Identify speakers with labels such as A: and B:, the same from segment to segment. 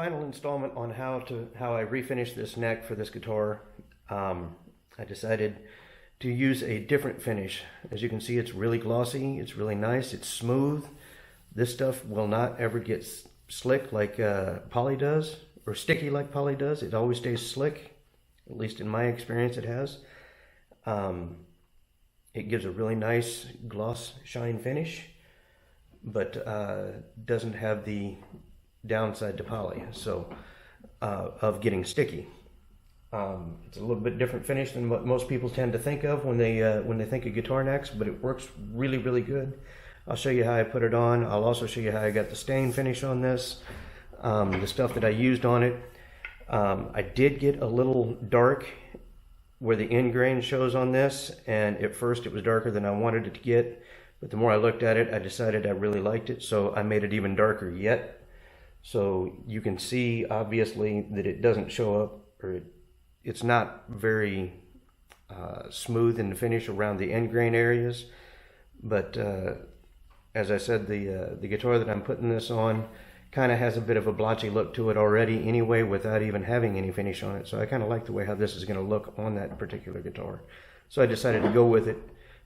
A: final installment on how I refinish this neck for this guitar. I decided to use a different finish. As you can see, it's really glossy, it's really nice, it's smooth. This stuff will not ever get slick like poly does, or sticky like poly does. It always stays slick, at least in my experience it has. It gives a really nice gloss shine finish, but doesn't have the downside to poly, so of getting sticky. It's a little bit different finish than what most people tend to think of when they think of guitar necks, but it works really, really good. I'll show you how I put it on. I'll also show you how I got the stain finish on this, the stuff that I used on it. I did get a little dark where the end grain shows on this, and at first it was darker than I wanted it to get, but the more I looked at it, I decided I really liked it, so I made it even darker yet. So you can see obviously that it doesn't show up, or it's not very smooth in the finish around the end grain areas, but as I said, the guitar that I'm putting this on kind of has a bit of a blotchy look to it already anyway, without even having any finish on it. So I kind of like the way how this is going to look on that particular guitar. So I decided to go with it,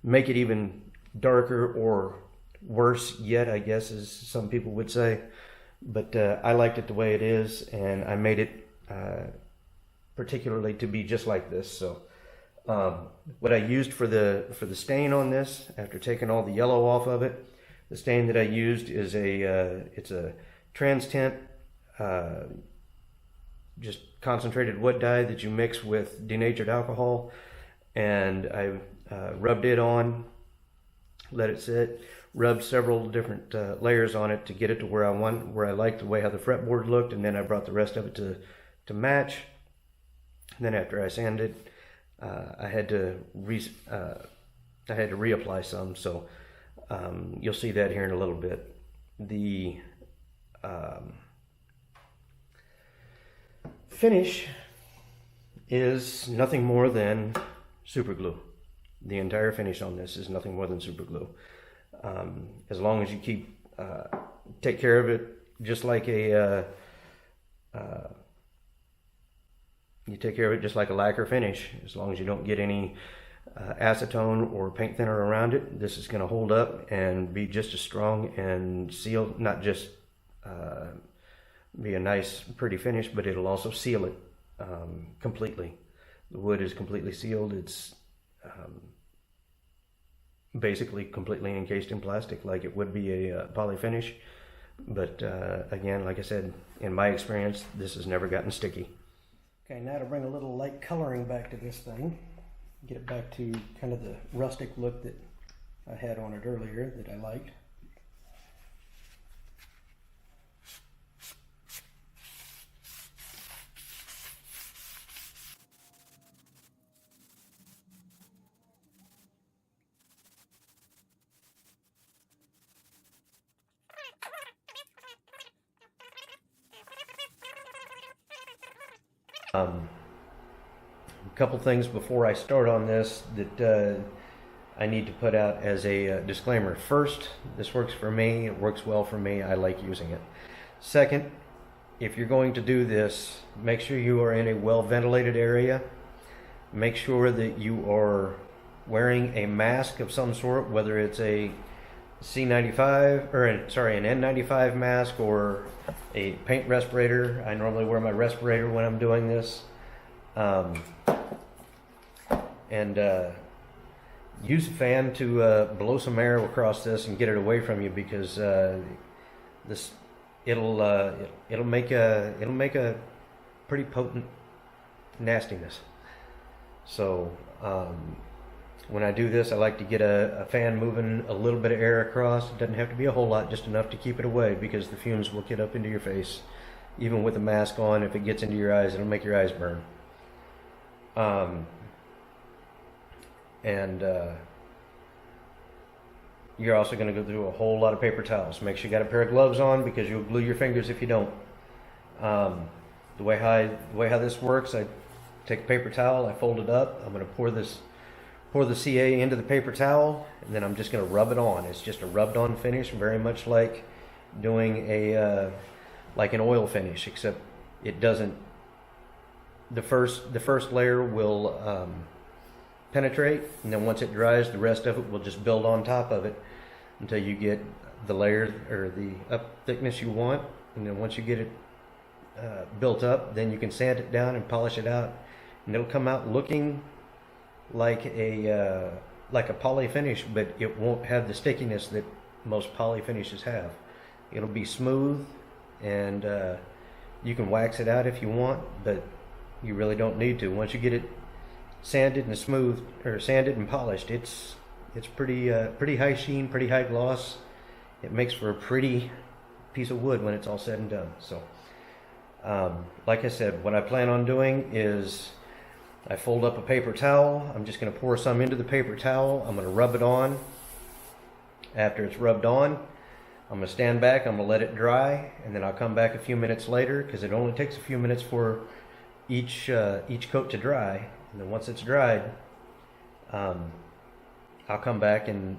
A: make it even darker, or worse yet, I guess, as some people would say. But I liked it the way it is, and I made it particularly to be just like this. So what I used for the stain on this, after taking all the yellow off of it, the stain that I used is it's a trans tint, just concentrated wood dye that you mix with denatured alcohol, and I rubbed it on, let it sit, rubbed several different layers on it to get it to where I liked the way how the fretboard looked, and then I brought the rest of it to match. And then after I sanded, I had to reapply some, so you'll see that here in a little bit. The finish is nothing more than super glue. The entire finish on this is nothing more than super glue. As long as you take care of it just like a you take care of it just like a lacquer finish. As long as you don't get any acetone or paint thinner around it, this is going to hold up and be just as strong and seal, not just be a nice pretty finish, but it'll also seal it completely. The wood is completely sealed. It's basically completely encased in plastic like it would be a poly finish, but again, like I said, in my experience, this has never gotten sticky. Okay, now to bring a little light coloring back to this thing, get it back to kind of the rustic look that I had on it earlier that I liked. A couple things before I start on this that I need to put out as a disclaimer. First, this works for me, it works well for me, I like using it. Second, if you're going to do this, make sure you are in a well ventilated area. Make sure that you are wearing a mask of some sort, whether it's a C95 or an N95 mask or a paint respirator. I normally wear my respirator when I'm doing this. And use a fan to blow some air across this and get it away from you, because it'll make a pretty potent nastiness. So when I do this, I like to get a fan moving a little bit of air across. It doesn't have to be a whole lot, just enough to keep it away, because the fumes will get up into your face. Even with a mask on, if it gets into your eyes, it'll make your eyes burn. You're also going to go through a whole lot of paper towels. Make sure you got a pair of gloves on, because you'll glue your fingers if you don't. The way how this works, I take a paper towel, I fold it up. I'm going to pour the CA into the paper towel, and then I'm just going to rub it on. It's just a rubbed on finish, very much like doing a like an oil finish, except it doesn't. The first layer will penetrate, and then once it dries, the rest of it will just build on top of it until you get the layer or the up thickness you want. And then once you get it built up, then you can sand it down and polish it out, and it'll come out looking like a poly finish, but it won't have the stickiness that most poly finishes have. It'll be smooth, and you can wax it out if you want, but you really don't need to. Once you get it sanded and smooth, or sanded and polished, it's pretty high sheen, pretty high gloss. It makes for a pretty piece of wood when it's all said and done. So like I said, what I plan on doing is I fold up a paper towel. I'm just going to pour some into the paper towel. I'm going to rub it on. After it's rubbed on, I'm going to stand back, I'm going to let it dry, and then I'll come back a few minutes later, because it only takes a few minutes for each coat to dry. And then once it's dried, I'll come back and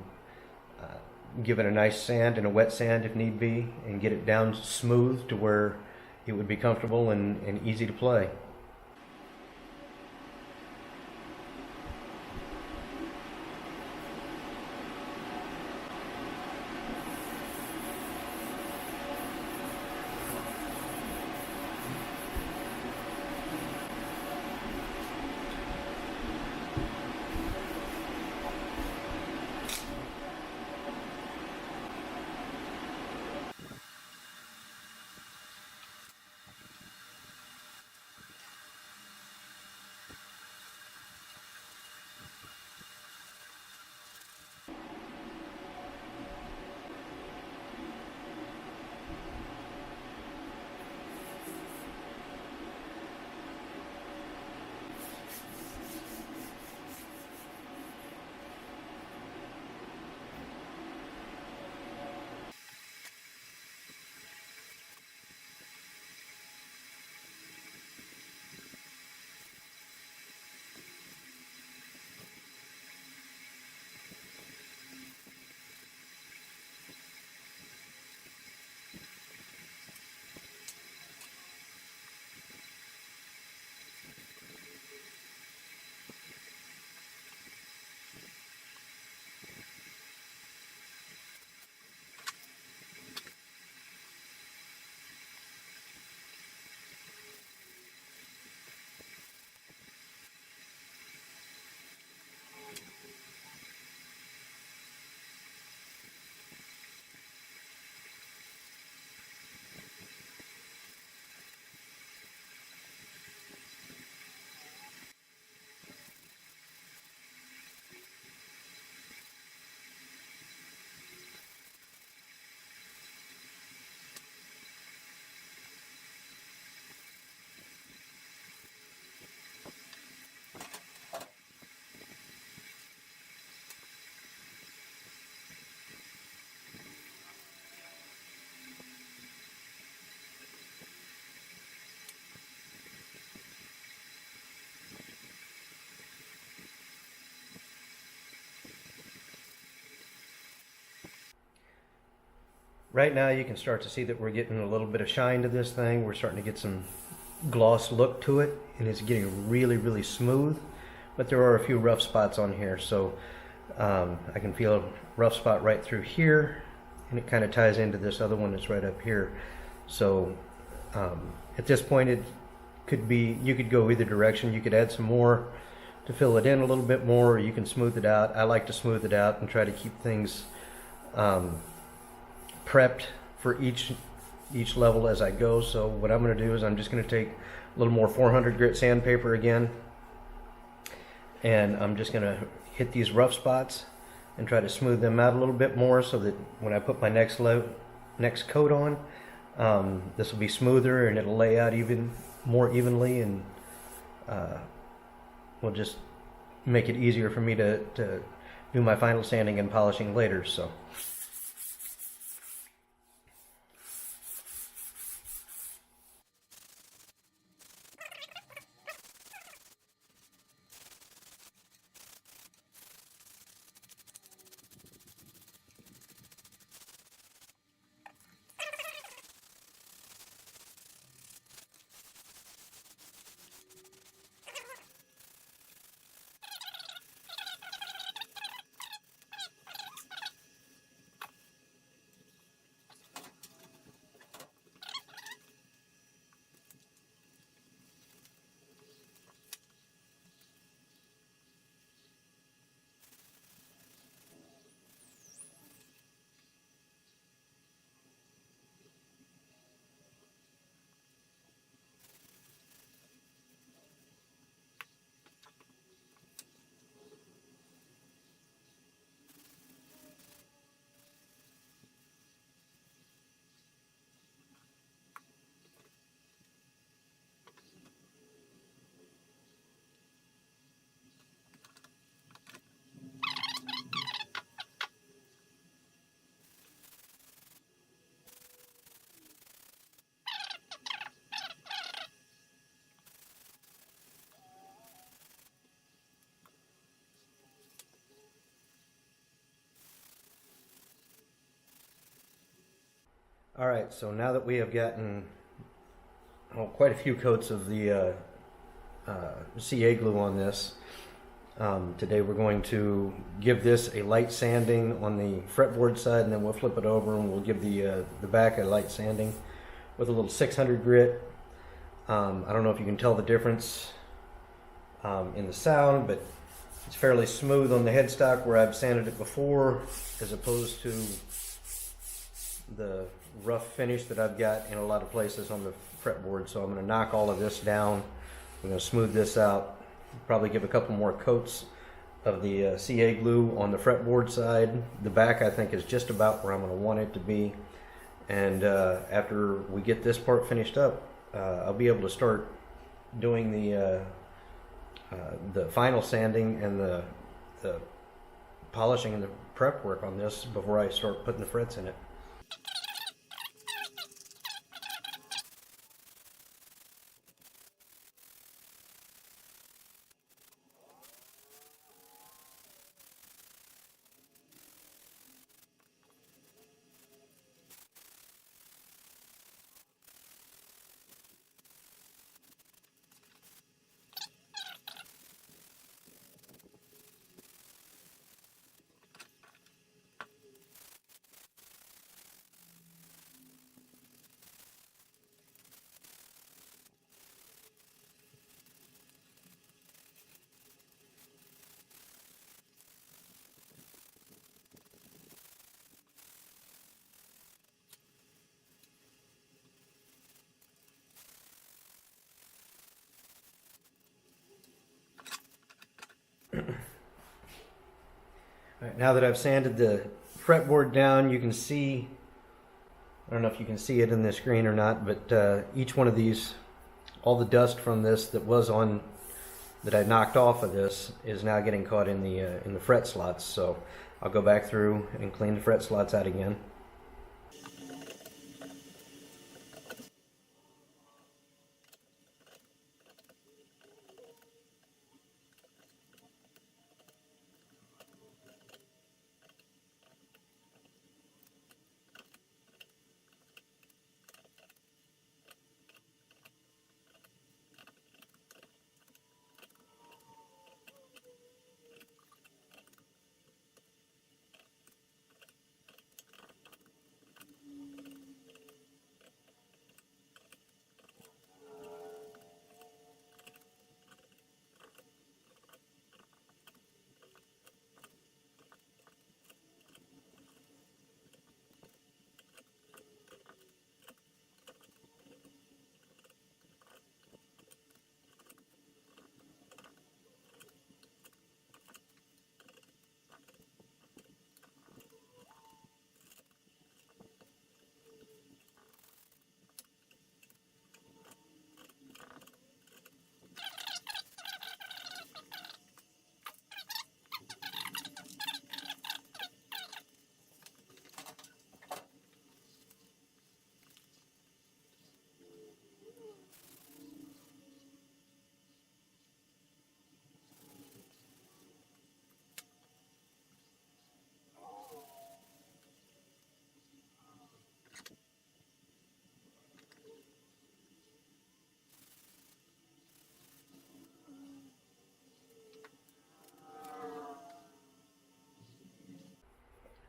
A: give it a nice sand and a wet sand if need be, and get it down smooth to where it would be comfortable and easy to play. Right now you can start to see that we're getting a little bit of shine to this thing. We're starting to get some gloss look to it, and it's getting really, really smooth. But there are a few rough spots on here, so I can feel a rough spot right through here, and it kind of ties into this other one that's right up here. So at this point, it could be, you could go either direction. You could add some more to fill it in a little bit more, or you can smooth it out. I like to smooth it out and try to keep things prepped for each level as I go. So what I'm going to do is I'm just going to take a little more 400 grit sandpaper again, and I'm just going to hit these rough spots and try to smooth them out a little bit more, so that when I put my next coat on, this will be smoother and it'll lay out more evenly, and will just make it easier for me to do my final sanding and polishing later. So All right, so now that we have gotten quite a few coats of the CA glue on this, today we're going to give this a light sanding on the fretboard side, and then we'll flip it over and we'll give the back a light sanding with a little 600 grit. I don't know if you can tell the difference in the sound, but it's fairly smooth on the headstock where I've sanded it before, as opposed to the rough finish that I've got in a lot of places on the fretboard. So I'm going to knock all of this down. I'm going to smooth this out, probably give a couple more coats of the CA glue on the fretboard side. The back, I think, is just about where I'm going to want it to be. And after we get this part finished up, I'll be able to start doing the final sanding and the polishing and the prep work on this before I start putting the frets in it. All right, now that I've sanded the fretboard down, you can see, I don't know if you can see it in the screen or not, but each one of these, all the dust from this that I knocked off of this is now getting caught in the fret slots. So I'll go back through and clean the fret slots out again.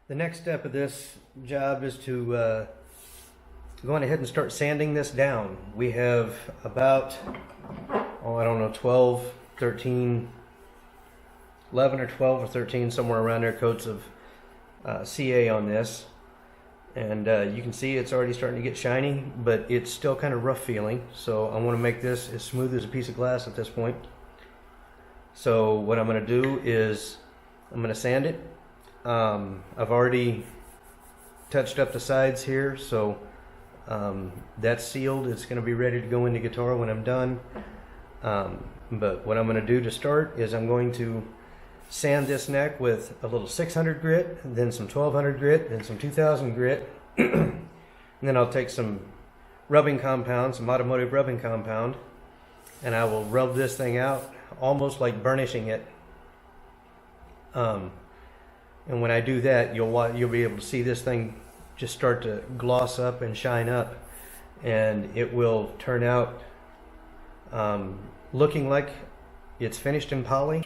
A: The next step of this job is to go on ahead and start sanding this down. We have about, I don't know, 12, 13, 11 or 12 or 13, somewhere around there, coats of CA on this. And you can see it's already starting to get shiny, but it's still kind of rough feeling. So I want to make this as smooth as a piece of glass at this point. So what I'm going to do is I'm going to sand it. I've already touched up the sides here, so that's sealed. It's going to be ready to go in the guitar when I'm done. But what I'm going to do to start is I'm going to sand this neck with a little 600 grit, then some 1200 grit, then some 2000 grit. And then I'll take some rubbing compound, some automotive rubbing compound, and I will rub this thing out almost like burnishing it. And when I do that, you'll be able to see this thing just start to gloss up and shine up, and it will turn out looking like it's finished in poly.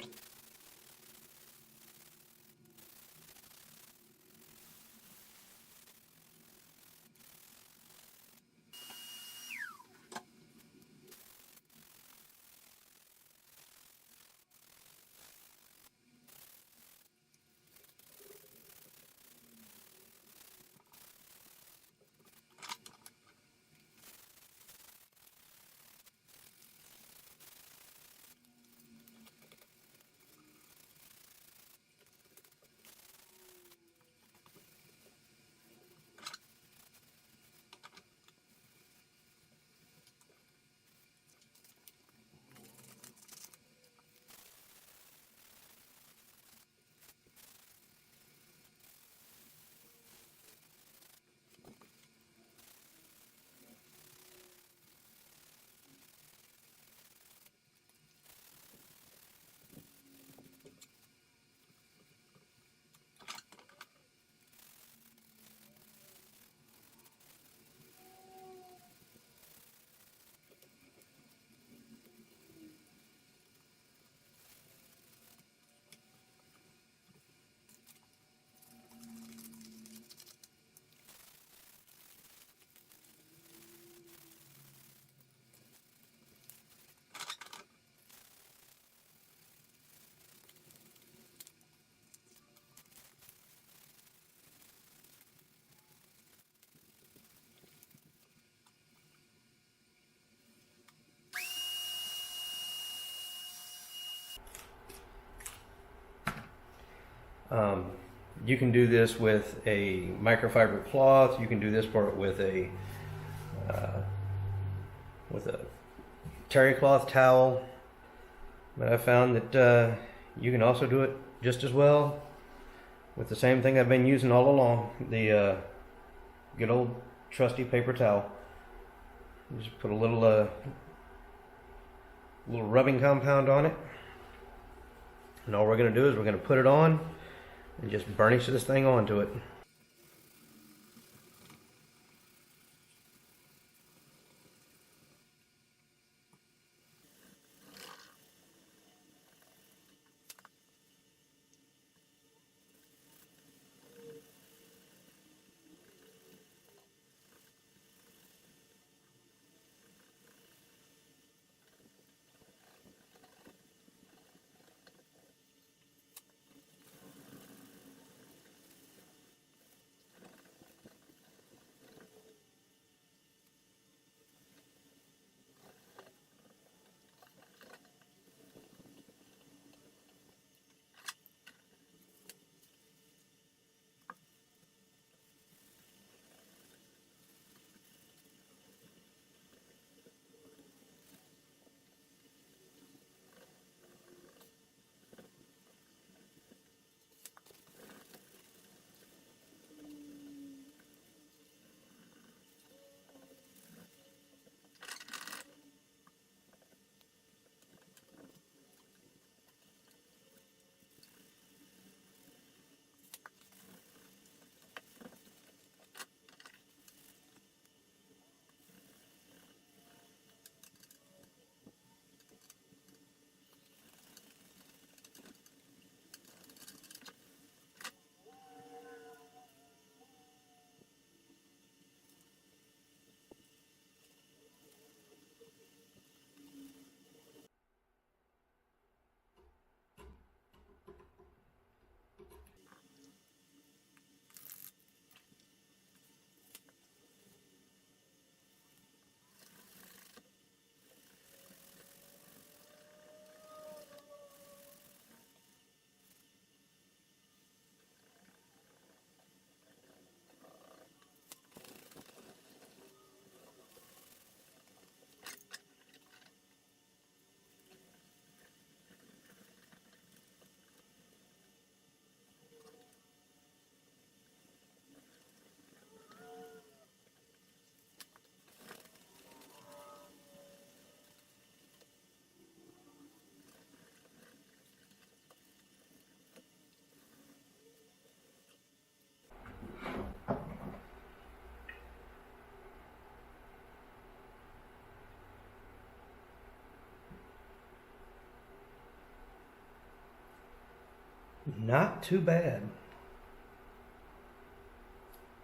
A: You can do this with a microfiber cloth. You can do this part with a terry cloth towel. But I found that you can also do it just as well with the same thing I've been using all along, the good old trusty paper towel. Just put a little rubbing compound on it, and all we're going to do is we're going to put it on and just burnish this thing onto it. Not too bad.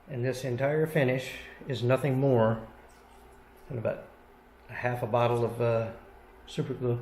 A: And this entire finish is nothing more than about a half a bottle of super glue.